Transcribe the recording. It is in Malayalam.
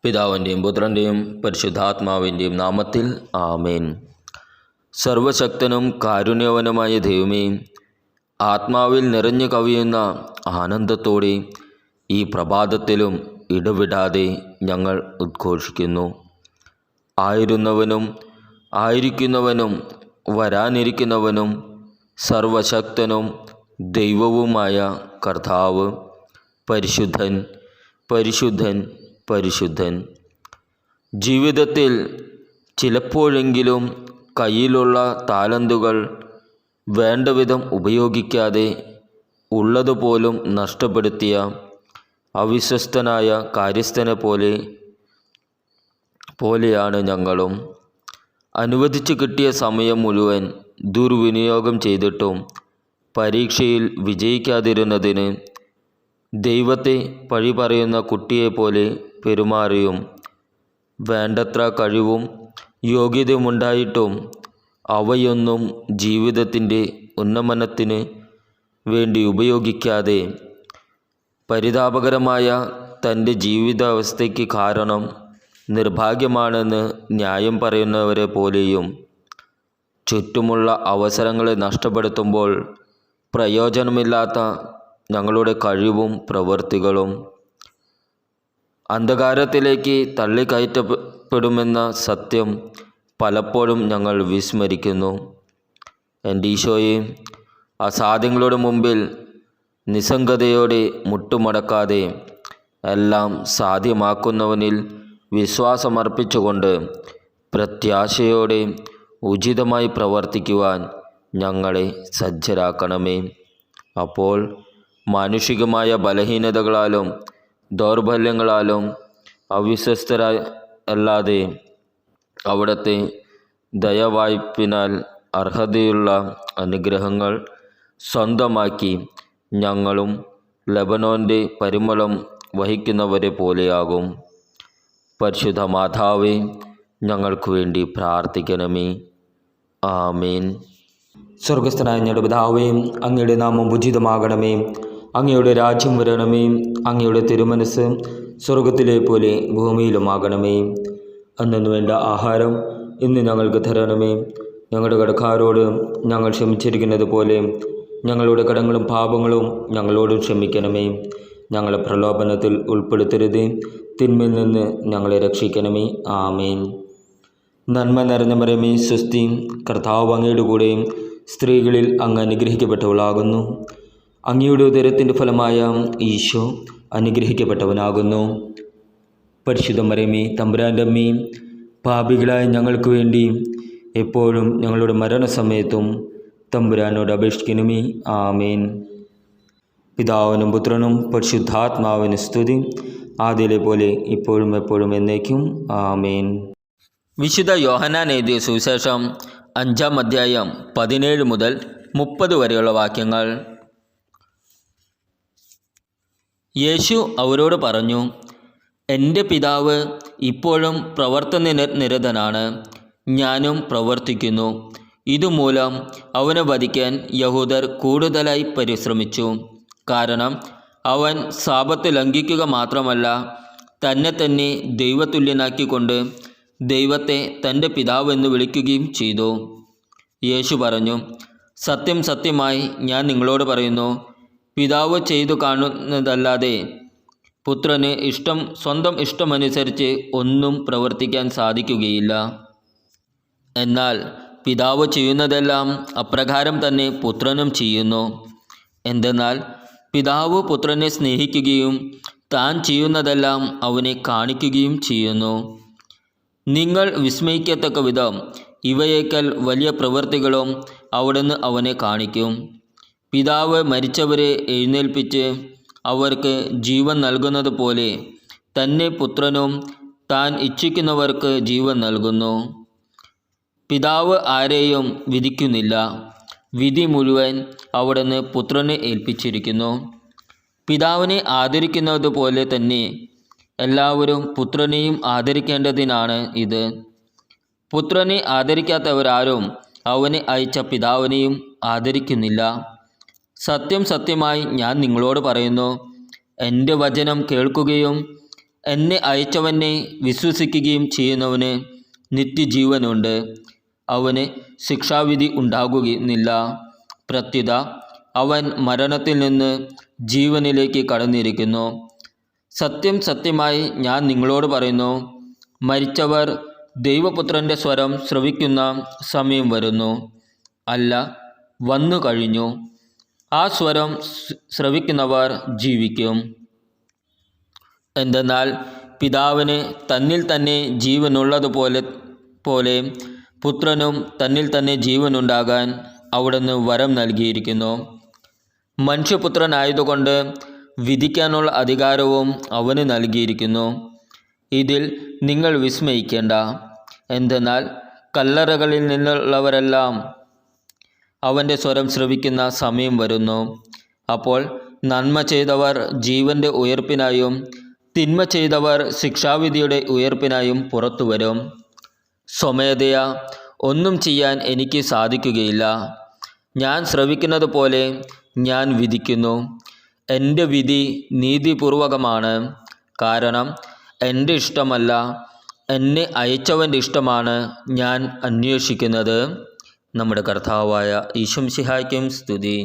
പിതാവിൻ്റെയും പുത്രൻ്റെയും പരിശുദ്ധാത്മാവിൻ്റെയും നാമത്തിൽ ആമേൻ. സർവശക്തനും കാരുണ്യവനുമായ ദൈവമേ, ആത്മാവിൽ നിറഞ്ഞു കവിയുന്ന ആനന്ദത്തോടെ ഈ പ്രഭാതത്തിലും ഇടവിടാതെ ഞങ്ങൾ ഉദ്ഘോഷിക്കുന്നു. ആയിരുന്നവനും ആയിരിക്കുന്നവനും വരാനിരിക്കുന്നവനും സർവശക്തനും ദൈവവുമായ കർത്താവ് പരിശുദ്ധൻ പരിശുദ്ധൻ പരിശുദ്ധൻ. ജീവിതത്തിൽ ചിലപ്പോഴെങ്കിലും കയ്യിലുള്ള താലന്തുകൾ വേണ്ടവിധം ഉപയോഗിക്കാതെ ഉള്ളതുപോലും നഷ്ടപ്പെടുത്തിയ അവിശ്വസ്തനായ കാര്യസ്ഥനെ പോലെയാണ് ഞങ്ങളും. അനുവദിച്ചു കിട്ടിയ സമയം മുഴുവൻ ദുർവിനിയോഗം ചെയ്തിട്ടും പരീക്ഷയിൽ വിജയിക്കാതിരുന്നതിന് ദൈവത്തെ പഴി പറയുന്ന കുട്ടിയെപ്പോലെ പെരുമാറിയും വേണ്ടത്ര കഴിവും യോഗ്യതയുമുണ്ടായിട്ടും അവയൊന്നും ജീവിതത്തിൻ്റെ ഉന്നമനത്തിന് വേണ്ടി ഉപയോഗിക്കാതെ പരിതാപകരമായ തൻ്റെ ജീവിതാവസ്ഥയ്ക്ക് കാരണം നിർഭാഗ്യമാണെന്ന് ന്യായം പറയുന്നവരെ പോലെയും ചുറ്റുമുള്ള അവസരങ്ങളെ നഷ്ടപ്പെടുത്തുമ്പോൾ പ്രയോജനമില്ലാത്ത ഞങ്ങളുടെ കഴിവും പ്രവൃത്തികളും അന്ധകാരത്തിലേക്ക് തള്ളിക്കയറ്റപ്പെടുമെന്ന സത്യം പലപ്പോഴും ഞങ്ങൾ വിസ്മരിക്കുന്നു. എൻ്റെ ഈശോയെ, അസാധ്യങ്ങളുടെ മുമ്പിൽ നിസ്സംഗതയോടെ മുട്ടുമടക്കാതെ എല്ലാം സാധ്യമാക്കുന്നവനിൽ വിശ്വാസമർപ്പിച്ചുകൊണ്ട് പ്രത്യാശയോടെ ഉചിതമായി പ്രവർത്തിക്കുവാൻ ഞങ്ങളെ സജ്ജരാക്കണമേ. അപ്പോൾ മാനുഷികമായ ബലഹീനതകളാലും ദൗർബല്യങ്ങളാലും അവിശ്വസ്തരല്ലാതെ അവിടുത്തെ ദയവായ്പിനാൽ അർഹതയുള്ള അനുഗ്രഹങ്ങൾ സ്വന്തമാക്കി ഞങ്ങളും ലെബനോൻ്റെ പരിമളം വഹിക്കുന്നവരെ പോലെയാകും. പരിശുദ്ധ മാതാവേ, ഞങ്ങൾക്ക് വേണ്ടി പ്രാർത്ഥിക്കണമേ. ആമേൻ. സ്വർഗസ്ഥനായ ഞങ്ങളുടെ പിതാവേ, അങ്ങയുടെ നാമം ഉചിതമാകണമേ. അങ്ങയുടെ രാജ്യം വരണമേ. അങ്ങയുടെ തിരുമനസ് സ്വർഗത്തിലെ പോലെ ഭൂമിയിലുമാകണമേ. അന്നു വേണ്ട ആഹാരം ഇന്ന് ഞങ്ങൾക്ക് തരണമേ. ഞങ്ങളുടെ കടക്കാരോട് ഞങ്ങൾ ക്ഷമിച്ചിരിക്കുന്നത് പോലെ ഞങ്ങളുടെ കടങ്ങളും പാപങ്ങളും ഞങ്ങളോട് ക്ഷമിക്കണമേ. ഞങ്ങളെ പ്രലോഭനത്തിൽ ഉൾപ്പെടുത്തരുത്, തിന്മയിൽ നിന്ന് ഞങ്ങളെ രക്ഷിക്കണമേ. ആമേൻ. നന്മ നിറഞ്ഞ മറിയമേ, സ്വസ്തി, കർത്താവ് അങ്ങയുടെ കൂടെ സ്ത്രീകളിൽ അങ്ങ് അനുഗ്രഹിക്കപ്പെട്ടവളാകുന്നു. അങ്ങയുടെ ഉദരത്തിൻ്റെ ഫലമായ ഈശോ അനുഗ്രഹിക്കപ്പെട്ടവനാകുന്നു. പരിശുദ്ധ മറിയമേ, തമ്പുരാൻ്റെ അമ്മേ, പാപികളായ ഞങ്ങൾക്ക് വേണ്ടി എപ്പോഴും ഞങ്ങളുടെ മരണസമയത്തും തമ്പുരാനോട് അപേക്ഷിക്കണമേ. ആമേൻ. പിതാവിനും പുത്രനും പരിശുദ്ധാത്മാവിന് സ്തുതി, ആദ്യയിലെ പോലെ ഇപ്പോഴും എപ്പോഴും എന്നേക്കും. ആമേൻ. വിശുദ്ധ യോഹന്നാൻ എഴുതിയ സുവിശേഷം 5-ാം അധ്യായം 17 മുതൽ 30 വരെയുള്ള വാക്യങ്ങൾ. യേശു അവരോട് പറഞ്ഞു, എൻ്റെ പിതാവ് ഇപ്പോഴും പ്രവർത്തനനിരതനാണ്, ഞാനും പ്രവർത്തിക്കുന്നു. ഇതുമൂലം അവനെ വധിക്കാൻ യഹൂദർ കൂടുതലായി പരിശ്രമിച്ചു. കാരണം അവൻ സാബത്ത് ലംഘിക്കുക മാത്രമല്ല, തന്നെ ദൈവതുല്യനാക്കിക്കൊണ്ട് ദൈവത്തെ തൻ്റെ പിതാവെന്ന് വിളിക്കുകയും ചെയ്തു. യേശു പറഞ്ഞു, സത്യം സത്യമായി ഞാൻ നിങ്ങളോട് പറയുന്നു, പിതാവ് ചെയ്തു കാണുന്നതല്ലാതെ പുത്രന് സ്വന്തം ഇഷ്ടമനുസരിച്ച് ഒന്നും പ്രവർത്തിക്കാൻ സാധിക്കുകയില്ല. എന്നാൽ പിതാവ് ചെയ്യുന്നതെല്ലാം അപ്രകാരം തന്നെ പുത്രനും ചെയ്യുന്നു. എന്തെന്നാൽ പിതാവ് പുത്രനെ സ്നേഹിക്കുകയും താൻ ചെയ്യുന്നതെല്ലാം അവനെ കാണിക്കുകയും ചെയ്യുന്നു. നിങ്ങൾ വിസ്മയിക്കത്തക്ക വിധം ഇവയേക്കാൾ വലിയ പ്രവൃത്തികളും അവിടുന്ന് അവനെ കാണിക്കും. പിതാവ് മരിച്ചവരെ എഴുന്നേൽപ്പിച്ച് അവർക്ക് ജീവൻ നൽകുന്നത് പോലെ തന്നെ പുത്രനും താൻ ഇച്ഛിക്കുന്നവർക്ക് ജീവൻ നൽകുന്നു. പിതാവ് ആരെയും വിധിക്കുന്നില്ല, വിധി മുഴുവൻ അവിടുന്ന് പുത്രനെ ഏൽപ്പിച്ചിരിക്കുന്നു. പിതാവിനെ ആദരിക്കുന്നത് പോലെ തന്നെ എല്ലാവരും പുത്രനെയും ആദരിക്കേണ്ടതിനാണ് ഇത്. പുത്രനെ ആദരിക്കാത്തവരാരും അവനെ അയച്ച പിതാവിനെയും ആദരിക്കുന്നില്ല. സത്യം സത്യമായി ഞാൻ നിങ്ങളോട് പറയുന്നു, എൻ്റെ വചനം കേൾക്കുകയും എന്നെ അയച്ചവനെ വിശ്വസിക്കുകയും ചെയ്യുന്നവന് നിത്യജീവനുണ്ട്. അവന് ശിക്ഷാവിധി ഉണ്ടാകുന്നില്ല. പ്രത്യുത അവൻ മരണത്തിൽ നിന്ന് ജീവനിലേക്ക് കടന്നിരിക്കുന്നു. സത്യം സത്യമായി ഞാൻ നിങ്ങളോട് പറയുന്നു, മരിച്ചവർ ദൈവപുത്രൻ്റെ സ്വരം ശ്രവിക്കുന്ന സമയം വരുന്നു, അല്ല വന്നു കഴിഞ്ഞു. ആ സ്വരം ശ്രവിക്കുന്നവർ ജീവിക്കും. എന്തെന്നാൽ പിതാവിന് തന്നിൽ തന്നെ ജീവനുള്ളതുപോലെ പുത്രനും തന്നിൽ തന്നെ ജീവനുണ്ടാകാൻ അവിടുന്ന് വരം നൽകിയിരിക്കുന്നു. മനുഷ്യപുത്രനായതുകൊണ്ട് വിധിക്കാനുള്ള അധികാരവും അവന് നൽകിയിരിക്കുന്നു. ഇതിൽ നിങ്ങൾ വിസ്മയിക്കേണ്ട. എന്തെന്നാൽ കല്ലറകളിൽ നിന്നുള്ളവരെല്ലാം അവൻ്റെ സ്വരം ശ്രവിക്കുന്ന സമയം വരുന്നു. അപ്പോൾ നന്മ ചെയ്തവർ ജീവൻ്റെ ഉയർപ്പിനായും തിന്മ ചെയ്തവർ ശിക്ഷാവിധിയുടെ ഉയർപ്പിനായും പുറത്തു വരും. സ്വമേധയാ ഒന്നും ചെയ്യാൻ എനിക്ക് സാധിക്കുകയില്ല. ഞാൻ ശ്രവിക്കുന്നത് പോലെ ഞാൻ വിധിക്കുന്നു. എൻ്റെ വിധി നീതിപൂർവകമാണ്. കാരണം എൻ്റെ ഇഷ്ടമല്ല, എന്നെ അയച്ചവൻ്റെ ഇഷ്ടമാണ് ഞാൻ അന്വേഷിക്കുന്നത്. നമ്മുടെ കർത്താവായ ഈശോ മിശിഹായ്ക്കും സ്തുതി.